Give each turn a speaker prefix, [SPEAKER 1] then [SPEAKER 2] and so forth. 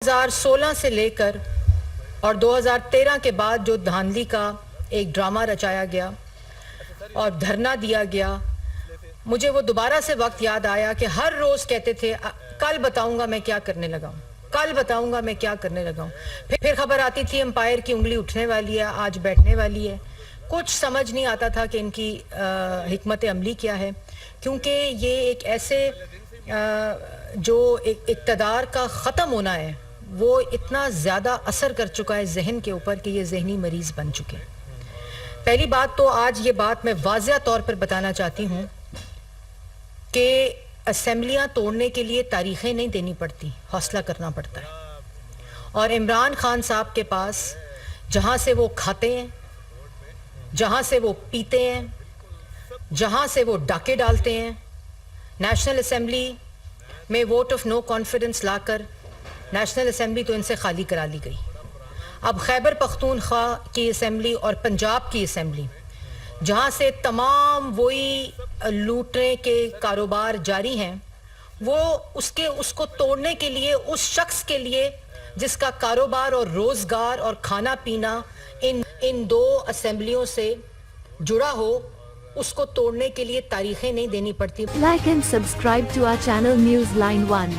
[SPEAKER 1] 2016 سے لے کر اور 2013 کے بعد جو دھاندلی کا ایک ڈرامہ رچایا گیا اور دھرنا دیا گیا، مجھے وہ دوبارہ سے وقت یاد آیا کہ ہر روز کہتے تھے کل بتاؤں گا میں کیا کرنے لگا ہوں، کل بتاؤں گا میں کیا کرنے لگا ہوں. پھر خبر آتی تھی امپائر کی انگلی اٹھنے والی ہے، آج بیٹھنے والی ہے. کچھ سمجھ نہیں آتا تھا کہ ان کی حکمت عملی کیا ہے، کیونکہ یہ ایک ایسے جو اقتدار کا ختم ہونا ہے وہ اتنا زیادہ اثر کر چکا ہے ذہن کے اوپر کہ یہ ذہنی مریض بن چکے. پہلی بات تو آج یہ بات میں واضح طور پر بتانا چاہتی ہوں کہ اسمبلیاں توڑنے کے لیے تاریخیں نہیں دینی پڑتی، حوصلہ کرنا پڑتا ہے. اور عمران خان صاحب کے پاس جہاں سے وہ کھاتے ہیں، جہاں سے وہ پیتے ہیں، جہاں سے وہ ڈاکے ڈالتے ہیں، نیشنل اسمبلی میں ووٹ آف نو کانفیڈنس لا کر نیشنل اسمبلی تو ان سے خالی کرا لی گئی. اب خیبر پختونخوا کی اسمبلی اور پنجاب کی اسمبلی جہاں سے تمام وہی لوٹنے کے کاروبار جاری ہیں، وہ اس کو توڑنے کے لیے، اس شخص کے لیے جس کا کاروبار اور روزگار اور کھانا پینا ان دو اسمبلیوں سے جڑا ہو، اس کو توڑنے کے لیے تاریخیں نہیں دینی پڑتی.
[SPEAKER 2] Like and subscribe to our channel Newsline 1.